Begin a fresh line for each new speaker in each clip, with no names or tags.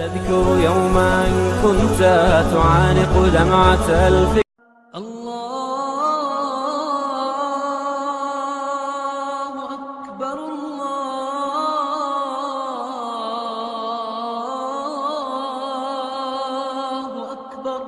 تذكر يوما كنت تعانق دمعة الفكر. الله أكبر الله أكبر.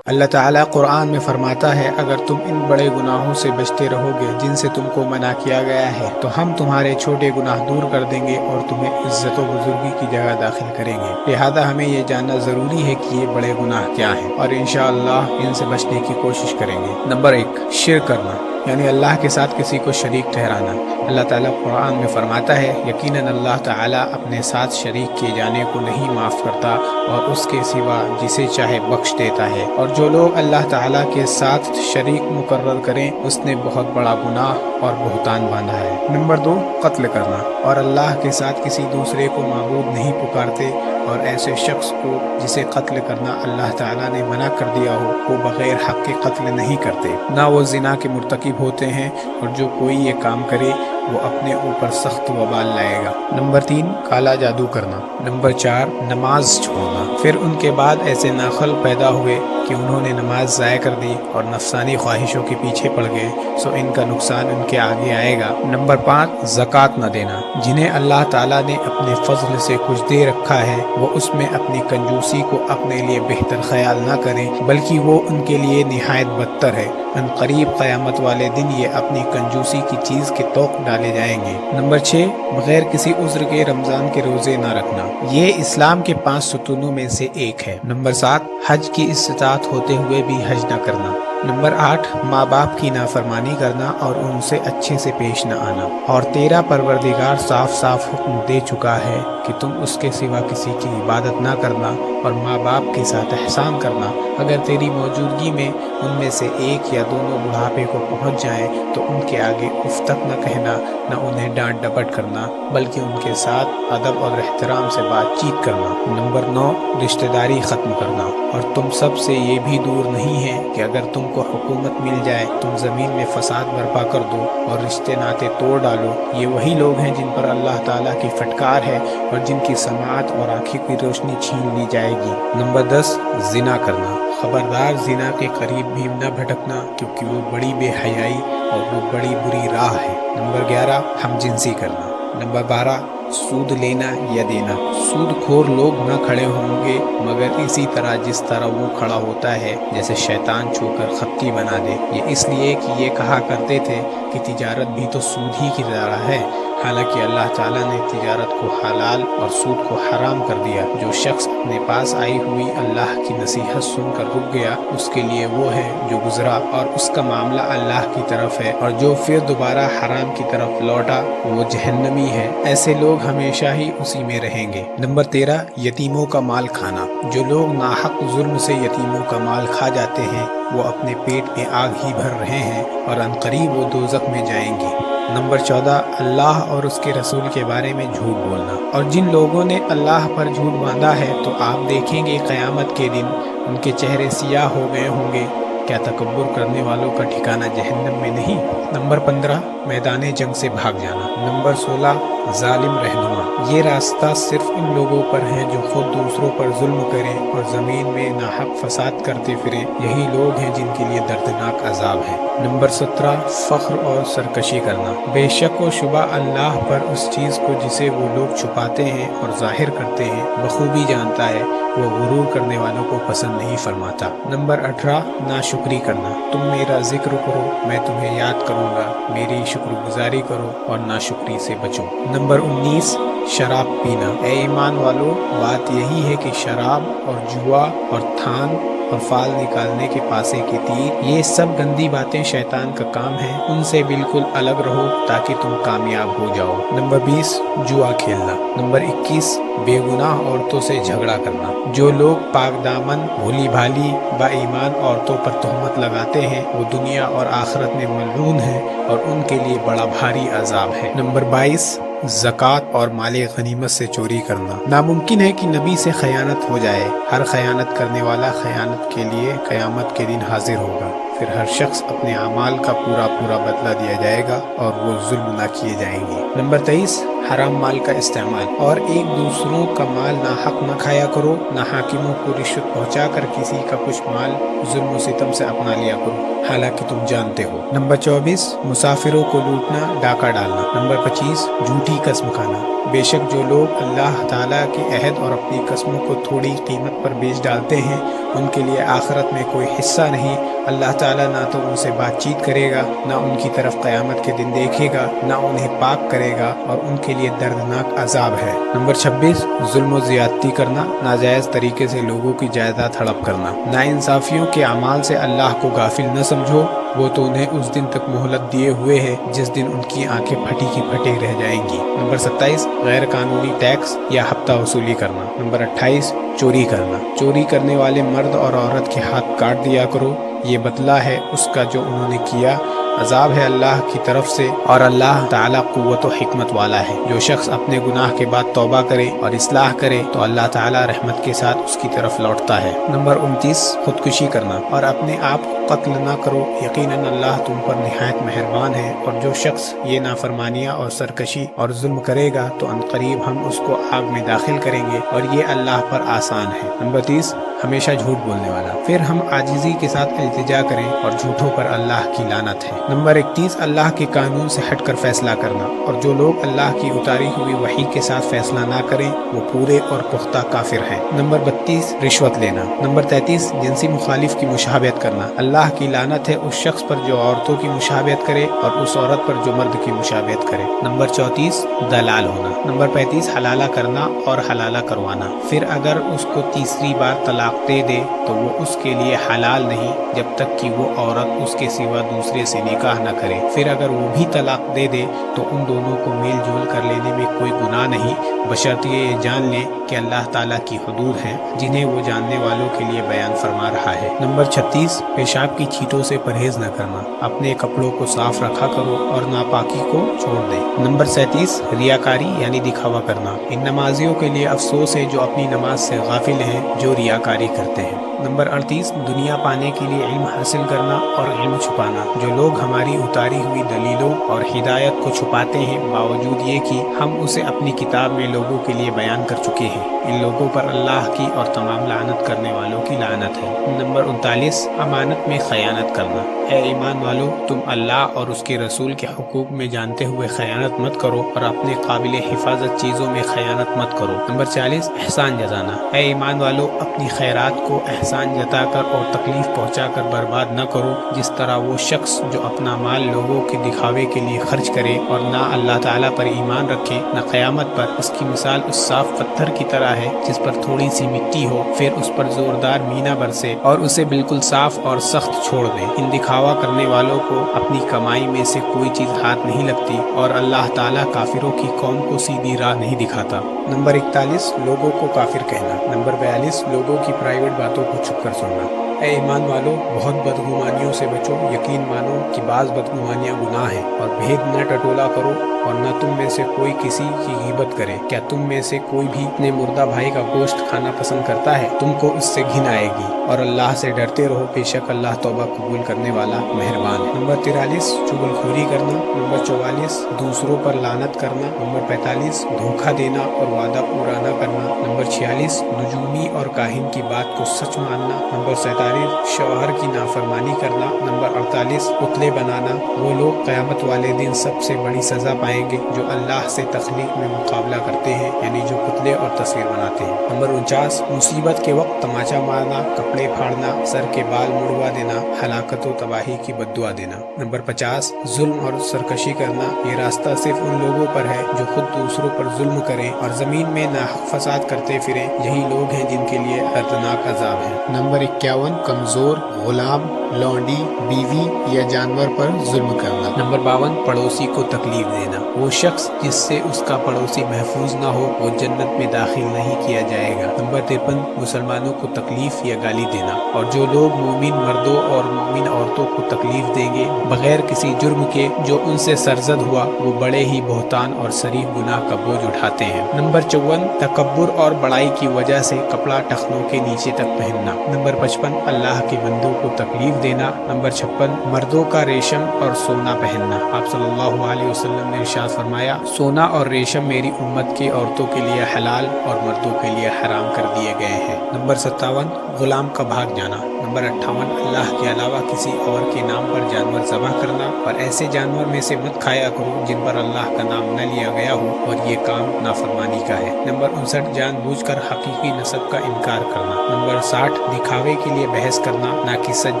اللہ تعالیٰ قرآن میں فرماتا ہے اگر تم ان بڑے گناہوں سے بچتے رہو گے جن سے تم کو منع کیا گیا ہے تو ہم تمہارے چھوٹے گناہ دور کر دیں گے اور تمہیں عزت و بزرگی کی جگہ داخل کریں گے. لہذا ہمیں یہ جاننا ضروری ہے کہ یہ بڑے گناہ کیا ہیں اور انشاءاللہ ان سے بچنے کی کوشش کریں گے. نمبر 1، شرک کرنا یعنی اللہ کے ساتھ کسی کو شریک ٹھہرانا. اللہ تعالیٰ قرآن میں فرماتا ہے یقیناً اللہ تعالیٰ اپنے ساتھ شریک کیے جانے کو نہیں معاف کرتا اور اس کے سوا جسے چاہے بخش دیتا ہے، اور جو لوگ اللہ تعالیٰ کے ساتھ شریک مقرر کریں اس نے بہت بڑا گناہ اور بہتان باندھا ہے. نمبر 2، قتل کرنا اور اللہ کے ساتھ کسی دوسرے کو معبود نہیں پکارتے اور ایسے شخص کو جسے قتل کرنا اللہ تعالیٰ نے منع کر دیا ہو وہ بغیر حق کے قتل نہیں کرتے، نہ وہ زنا کے مرتکب ہوتے ہیں، اور جو کوئی یہ کام کرے وہ اپنے اوپر سخت وبال لائے گا. نمبر 3، کالا جادو کرنا. نمبر 4، نماز چھوڑنا. پھر ان کے بعد ایسے ناخل پیدا ہوئے کہ انہوں نے نماز ضائع کر دی اور نفسانی خواہشوں کے پیچھے پڑ گئے، سو ان کا نقصان ان کے آگے آئے گا. نمبر 5، زکوٰۃ نہ دینا. جنہیں اللہ تعالیٰ نے اپنے فضل سے کچھ دے رکھا ہے وہ اس میں اپنی کنجوسی کو اپنے لیے بہتر خیال نہ کریں بلکہ وہ ان کے لیے نہایت بدتر ہے. ان قریب قیامت والے دن یہ اپنی کنجوسی کی چیز کے توق ڈالے جائیں گے. نمبر 6، بغیر کسی عذر کے رمضان کے روزے نہ رکھنا. یہ اسلام کے 5 ستونوں میں سے ایک ہے. نمبر 7، حج کی استطاعت ہوتے ہوئے بھی حج نہ کرنا. نمبر 8، ماں باپ کی نافرمانی کرنا اور ان سے اچھے سے پیش نہ آنا. اور تیرا پروردگار صاف صاف حکم دے چکا ہے کہ تم اس کے سوا کسی کی عبادت نہ کرنا اور ماں باپ کے ساتھ احسان کرنا. اگر تیری موجودگی میں ان میں سے ایک یا دونوں بڑھاپے کو پہنچ جائیں تو ان کے آگے اف تک نہ کہنا، نہ انہیں ڈانٹ ڈپٹ کرنا بلکہ ان کے ساتھ ادب اور احترام سے بات چیت کرنا. نمبر 9، رشتہ داری ختم کرنا. اور تم سب سے یہ بھی دور نہیں ہے کہ اگر تم کو حکومت مل جائے تم زمین میں فساد برپا کر دو اور رشتے ناطے توڑ ڈالو. یہ وہی لوگ ہیں جن پر اللہ تعالیٰ کی پھٹکار ہے اور جن کی سماعت اور آنکھیں کی روشنی چھین لی جائے گی. نمبر 10، زنا کرنا. خبردار زنا کے قریب بھی نہ بھٹکنا کیونکہ وہ بڑی بے حیائی اور وہ بڑی بری راہ ہے. نمبر 11، ہم جنسی کرنا. نمبر 12، سود لینا یا دینا. سود خور لوگ نہ کھڑے ہوں گے مگر اسی طرح جس طرح وہ کھڑا ہوتا ہے جیسے شیطان چھو کر خطی بنا دے. یہ اس لیے کہ یہ کہا کرتے تھے کہ تجارت بھی تو سود ہی کی طرح ہے، حالانکہ اللہ تعالیٰ نے تجارت کو حلال اور سود کو حرام کر دیا. جو شخص اپنے پاس آئی ہوئی اللہ کی نصیحت سن کر رک گیا اس کے لیے وہ ہے جو گزرا اور اس کا معاملہ اللہ کی طرف ہے، اور جو پھر دوبارہ حرام کی طرف لوٹا وہ جہنمی ہے. ایسے لوگ ہمیشہ ہی اسی میں رہیں گے. نمبر 13، یتیموں کا مال کھانا. جو لوگ ناحق ظلم سے یتیموں کا مال کھا جاتے ہیں وہ اپنے پیٹ میں آگ ہی بھر رہے ہیں اور عنقریب وہ دوزخ میں جائیں گے. نمبر 14، اللہ اور اس کے رسول کے بارے میں جھوٹ بولنا. اور جن لوگوں نے اللہ پر جھوٹ باندھا ہے تو آپ دیکھیں گے قیامت کے دن ان کے چہرے سیاہ ہو گئے ہوں گے. کیا تکبر کرنے والوں کا ٹھکانہ جہنم میں نہیں؟ نمبر 15، میدان جنگ سے بھاگ جانا. نمبر 16، ظالم رہنما. یہ راستہ صرف ان لوگوں پر ہے جو خود دوسروں پر ظلم کریں اور زمین میں ناحق فساد کرتے پھریں. یہی لوگ ہیں جن کے لیے دردناک عذاب ہے. نمبر 17، فخر اور سرکشی کرنا. بے شک و شبہ اللہ پر اس چیز کو جسے وہ لوگ چھپاتے ہیں اور ظاہر کرتے ہیں بخوبی جانتا ہے. وہ غرور کرنے والوں کو پسند نہیں فرماتا. نمبر 18، ناشکری کرنا. تم میرا ذکر کرو میں تمہیں یاد کروں گا، میری شکر گزاری کرو اور ناشکری سے بچو. نمبر 19، شراب پینا. اے ایمان والو، بات یہی ہے کہ شراب اور جوا اور تھان اور فال نکالنے کے پاسے کے تیر یہ سب گندی باتیں شیطان کا کام ہے. ان سے بالکل الگ رہو تاکہ تم کامیاب ہو جاؤ. نمبر 20، جوا کھیلنا. نمبر 21، بے گناہ عورتوں سے جھگڑا کرنا. جو لوگ پاک دامن بھولی بھالی با ایمان عورتوں پر تہمت لگاتے ہیں وہ دنیا اور آخرت میں ملعون ہیں اور ان کے لیے بڑا بھاری عذاب ہے. نمبر 22، زکوٰۃ اور مال غنیمت سے چوری کرنا. ناممکن ہے کہ نبی سے خیانت ہو جائے. ہر خیانت کرنے والا خیانت کے لیے قیامت کے دن حاضر ہوگا. پھر ہر شخص اپنے اعمال کا پورا بدلہ دیا جائے گا اور وہ ظلم نہ کیے جائیں گے. نمبر 23، حرام مال کا استعمال، اور ایک دوسروں کا مال ناحق نہ کھایا کرو، نہ حاکموں کو رشوت پہنچا کر کسی کا کچھ مال ظلم و ستم سے اپنا لیا کرو حالانکہ تم جانتے ہو۔ نمبر 24 مسافروں کو لوٹنا، ڈاکہ ڈالنا۔ نمبر 25 جھوٹی قسم کھانا۔ بے شک جو لوگ اللہ تعالیٰ کے عہد اور اپنی قسموں کو تھوڑی قیمت پر بیچ ڈالتے ہیں ان کے لیے آخرت میں کوئی حصہ نہیں۔ اللہ تعالیٰ نہ تو ان سے بات چیت کرے گا، نہ ان کی طرف قیامت کے دن دیکھے گا، نہ انہیں پاک کرے گا، اور ان کے لیے دردناک عذاب ہے۔ نمبر 26 ظلم و زیادتی کرنا، ناجائز طریقے سے لوگوں کی جائیداد ہڑپ کرنا۔ ناانصافیوں کے اعمال سے اللہ کو غافل نہ سمجھو، وہ تو انہیں اس دن تک مہلت دیے ہوئے ہے جس دن ان کی آنکھیں پھٹی کی پھٹی رہ جائیں گی۔ نمبر 27 غیر قانونی ٹیکس یا ہفتہ وصولی کرنا۔ نمبر 28 چوری کرنا۔ چوری کرنے والے مرد اور عورت کے ہاتھ کاٹ دیا کرو، یہ بدلہ ہے اس کا جو انہوں نے کیا، عذاب ہے اللہ کی طرف سے، اور اللہ تعالیٰ قوت و حکمت والا ہے۔ جو شخص اپنے گناہ کے بعد توبہ کرے اور اصلاح کرے تو اللہ تعالیٰ رحمت کے ساتھ اس کی طرف لوٹتا ہے۔ نمبر 29 خودکشی کرنا، اور اپنے آپ کو قتل نہ کرو، یقیناً اللہ تم پر نہایت مہربان ہے۔ اور جو شخص یہ نافرمانیاں اور سرکشی اور ظلم کرے گا تو عنقریب ہم اس کو آگ میں داخل کریں گے، اور یہ اللہ پر آسان ہے۔ نمبر 30 ہمیشہ جھوٹ بولنے والا، پھر ہم عاجزی کے ساتھ التجا کریں اور جھوٹوں پر اللہ کی لعنت ہے۔ نمبر 31 اللہ کے قانون سے ہٹ کر فیصلہ کرنا، اور جو لوگ اللہ کی اتاری ہوئی وحی کے ساتھ فیصلہ نہ کریں وہ پورے اور پختہ کافر ہیں۔ نمبر 32 رشوت لینا۔ نمبر 33 جنسی مخالف کی مشابہت کرنا، اللہ کی لعنت ہے اس شخص پر جو عورتوں کی مشابہت کرے اور اس عورت پر جو مرد کی مشابہت کرے۔ نمبر 34 دلال ہونا۔ نمبر 35 حلالہ کرنا اور حلالہ کروانا، پھر اگر اس کو تیسری بار طلاق دے دے تو وہ اس کے لیے حلال نہیں جب تک کہ وہ عورت اس کے سوا دوسرے سے نکاح نہ کرے، پھر اگر وہ بھی طلاق دے دے تو ان دونوں کو میل جول کر لینے میں کوئی گناہ نہیں، بشرطیہ یہ جان لیں کہ اللہ تعالیٰ کی حدود ہیں جنہیں وہ جاننے والوں کے لیے بیان فرما رہا ہے۔ نمبر 36 پیشاب کی چھینٹوں سے پرہیز نہ کرنا، اپنے کپڑوں کو صاف رکھا کرو اور ناپاکی کو چھوڑ دیں۔ نمبر 37 ریاکاری یعنی دکھاوا کرنا، ان نمازیوں کے لیے افسوس ہے جو اپنی نماز سے غافل ہیں، جو ریاکاری کرتے ہیں۔ نمبر 38 دنیا پانے کے لیے علم حاصل کرنا اور علم چھپانا، جو لوگ ہماری اتاری ہوئی دلیلوں اور ہدایت کو چھپاتے ہیں باوجود یہ کہ ہم اسے اپنی کتاب میں لوگوں کے لیے بیان کر چکے ہیں، ان لوگوں پر اللہ کی اور تمام لعنت کرنے والوں کی لعنت ہے۔ نمبر 39 امانت میں خیانت کرنا، اے ایمان والو تم اللہ اور اس کے رسول کے حقوق میں جانتے ہوئے خیانت مت کرو اور اپنے قابل حفاظت چیزوں میں خیانت مت کرو۔ نمبر 40 احسان جتانا، اے ایمان والو اپنی خیرات کو احسان جتا کر اور تکلیف پہنچا کر برباد نہ کرو، جس طرح وہ شخص جو اپنا مال لوگوں کے دکھاوے کے لیے خرچ کرے اور نہ اللہ تعالیٰ پر ایمان رکھے نہ قیامت پر، اس کی مثال اس صاف پتھر کی طرح ہے جس پر تھوڑی سی مٹی ہو، پھر اس پر زوردار مینا برسے اور اسے بالکل صاف اور سخت چھوڑ دے۔ ان دکھاوا کرنے والوں کو اپنی کمائی میں سے کوئی چیز ہاتھ نہیں لگتی، اور اللہ تعالیٰ کافروں کی قوم کو سیدھی راہ نہیں دکھاتا۔ نمبر 41 لوگوں کو کافر کہنا۔ نمبر 42 لوگوں کی پرائیویٹ باتوں کو چھپ کر سننا، اے ایمان والو بہت بدگمانیوں سے بچو، یقین مانو کہ بعض بدگمانیاں گناہ ہیں، اور بھید نہ ٹٹولا کرو اور نہ تم میں سے کوئی کسی کی غیبت کرے۔ کیا تم میں سے کوئی بھی اپنے مردہ بھائی کا گوشت کھانا پسند کرتا ہے؟ تم کو اس سے گھن آئے گی، اور اللہ سے ڈرتے رہو، بے شک اللہ توبہ قبول کرنے والا مہربان ہے۔ نمبر 43 چغل خوری کرنا۔ نمبر 44 دوسروں پر لعنت کرنا۔ نمبر 45 دھوکہ دینا اور وعدہ پورا نہ کرنا۔ نمبر 46 نجومی اور کاہن کی بات کو سچ ماننا۔ نمبر 47 شوہر کی نافرمانی کرنا۔ نمبر 48 پتلے بنانا، وہ لوگ قیامت والے دن سب سے بڑی سزا پائیں گے جو اللہ سے تخلیق میں مقابلہ کرتے ہیں، یعنی جو پتلے اور تصویر بناتے ہیں۔ نمبر 49 مصیبت کے وقت تماچا مارنا، کپڑے پھاڑنا، سر کے بال مڑوا دینا، ہلاکت و تباہی کی بد دعا دینا۔ نمبر 50 ظلم اور سرکشی کرنا، یہ راستہ صرف ان لوگوں پر ہے جو خود دوسروں پر ظلم کریں اور زمین میں ناحق فساد کرتے پھریں، یہی لوگ ہیں جن کے لیے دردناک عذاب ہے۔ نمبر 51 کمزور، غلام، لونڈی، بیوی یا جانور پر ظلم کرنا۔ نمبر 52 پڑوسی کو تکلیف دینا، وہ شخص جس سے اس کا پڑوسی محفوظ نہ ہو وہ جنت میں داخل نہیں کیا جائے گا۔ نمبر 53 مسلمانوں کو تکلیف یا گالی دینا، اور جو لوگ مومن مردوں اور مومن عورتوں کو تکلیف دیں گے بغیر کسی جرم کے جو ان سے سرزد ہوا، وہ بڑے ہی بہتان اور صریح گناہ کا بوجھ اٹھاتے ہیں۔ نمبر 54 تکبر اور بڑائی کی وجہ سے کپڑا ٹخنوں کے نیچے تک پہننا۔ نمبر 55 اللہ کے بندوں کو تکلیف دینا۔ نمبر 56 مردوں کا ریشم اور سونا پہننا۔ آپ صلی اللہ علیہ وسلم نے ارشاد فرمایا سونا اور ریشم میری امت کی عورتوں کے لیے حلال اور مردوں کے لیے حرام کر دیے گئے ہیں۔ نمبر 57 غلام کا بھاگ جانا۔ نمبر 58 اللہ کے علاوہ کسی اور کے نام پر جانور ذبح کرنا اور ایسے جانور میں سے مت کھایا کرو جن پر اللہ کا نام نہ لیا گیا ہو اور یہ کام نافرمانی کا ہے۔ نمبر 59 جان بوجھ کر حقیقی نسب کا انکار کرنا۔ نمبر 60 دکھاوے کے لیے بحث کرنا نہ کہ سچ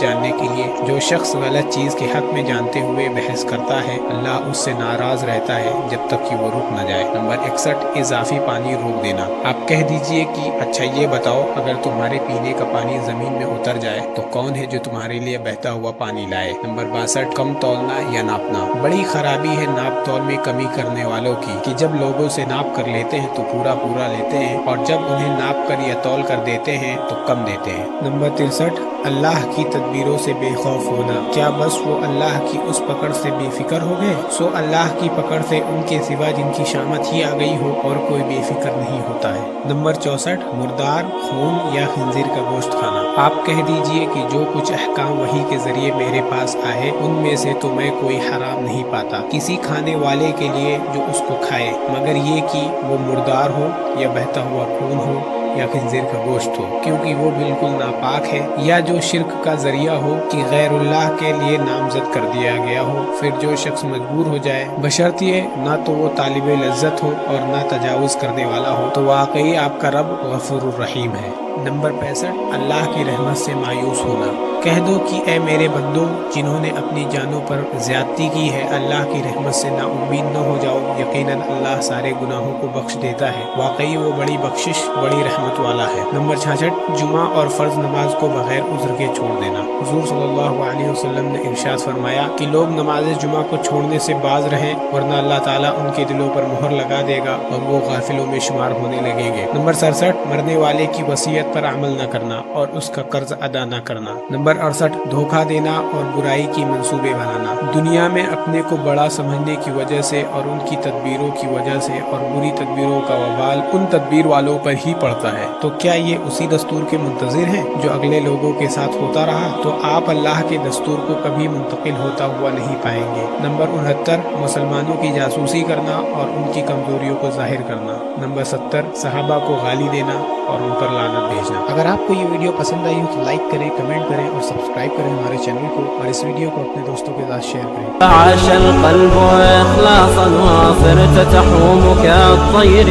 جاننے کے لیے۔ جو شخص غلط چیز کے حق میں جانتے ہوئے بحث کرتا ہے اللہ اس سے ناراض رہتا ہے جب تک کہ وہ رک نہ جائے۔ نمبر 61 اضافی پانی روک دینا۔ آپ کہہ دیجئے کہ اچھا یہ بتاؤ اگر تمہارے پینے کا پانی زمین میں اتر جائے تو کون ہے جو تمہارے لیے بہتا ہوا پانی لائے۔ نمبر 62 کم تولنا یا ناپنا۔ بڑی خرابی ہے ناپ تول میں کمی کرنے والوں کی کہ جب لوگوں سے ناپ کر لیتے ہیں تو پورا لیتے ہیں اور جب انہیں ناپ کر یا تول کر دیتے ہیں تو کم دیتے ہیں۔ نمبر 63 اللہ کی تدبیروں سے بے خوف ہونا۔ کیا بس وہ اللہ کی اس پکڑ سے بے فکر ہو گئے؟ سو اللہ کی پکڑ سے ان کے سوا جن کی شامت ہی آ گئی ہو اور کوئی بے فکر نہیں ہوتا ہے۔ نمبر 64 مردار خون یا خنزیر کا گوشت کھانا۔ آپ کہہ دیجئے کہ جو کچھ احکام وحی کے ذریعے میرے پاس آئے ان میں سے تو میں کوئی حرام نہیں پاتا کسی کھانے والے کے لیے جو اس کو کھائے مگر یہ کہ وہ مردار ہو یا بہتا ہوا خون ہو یا خنزیر کا گوشت ہو کیونکہ وہ بالکل ناپاک ہے، یا جو شرک کا ذریعہ ہو کہ غیر اللہ کے لیے نامزد کر دیا گیا ہو۔ پھر جو شخص مجبور ہو جائے بشرطیے نہ تو وہ طالب لذت ہو اور نہ تجاوز کرنے والا ہو تو واقعی آپ کا رب غفور الرحیم ہے۔ نمبر 65 اللہ کی رحمت سے مایوس ہونا۔ کہہ دو کہ اے میرے بندوں جنہوں نے اپنی جانوں پر زیادتی کی ہے اللہ کی رحمت سے نا امید نہ ہو جاؤ، یقیناً اللہ سارے گناہوں کو بخش دیتا ہے، واقعی وہ بڑی بخشش بڑی رحمت والا ہے۔ نمبر 66 جمعہ اور فرض نماز کو بغیر عذر کے چھوڑ دینا۔ حضور صلی اللہ علیہ وسلم نے ارشاد فرمایا کہ لوگ نماز جمعہ کو چھوڑنے سے باز رہیں ورنہ اللہ تعالیٰ ان کے دلوں پر مہر لگا دے گا اور وہ غافلوں میں شمار ہونے لگیں گے۔ نمبر 67 مرنے والے کی وصیت پر عمل نہ کرنا اور اس کا قرض ادا نہ کرنا۔ نمبر 68 دھوکہ دینا اور برائی کی منصوبے بنانا۔ دنیا میں اپنے کو بڑا سمجھنے کی وجہ سے اور ان کی تدبیروں کی وجہ سے اور بری تدبیروں کا وبال ان تدبیر والوں پر ہی پڑتا ہے، تو کیا یہ اسی دستور کے منتظر ہیں جو اگلے لوگوں کے ساتھ ہوتا رہا؟ تو آپ اللہ کے دستور کو کبھی منتقل ہوتا ہوا نہیں پائیں گے۔ نمبر 69 مسلمانوں کی جاسوسی کرنا اور ان کی کمزوریوں کو ظاہر کرنا۔ نمبر 70 صحابہ کو گالی دینا اور ان پر لعنت بھیجنا۔ اگر آپ کو یہ ویڈیو پسند آئی ہو تو لائک کریں، کمنٹ کریں اور سبسکرائب کریں ہمارے چینل کو، اور اس ویڈیو کو اپنے دوستوں کے ساتھ شیئر کریں۔
عاش القلب إخلاصا وصرت تحوم كالطير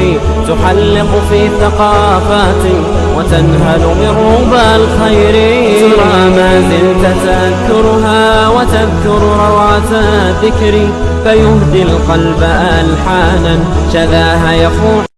تحلق في ثقافات وتنهل من ربى الخير ترى ما زلت تذكرها وتذكر روعة الذكر فيهدي القلب ألحانا شذاها يفوح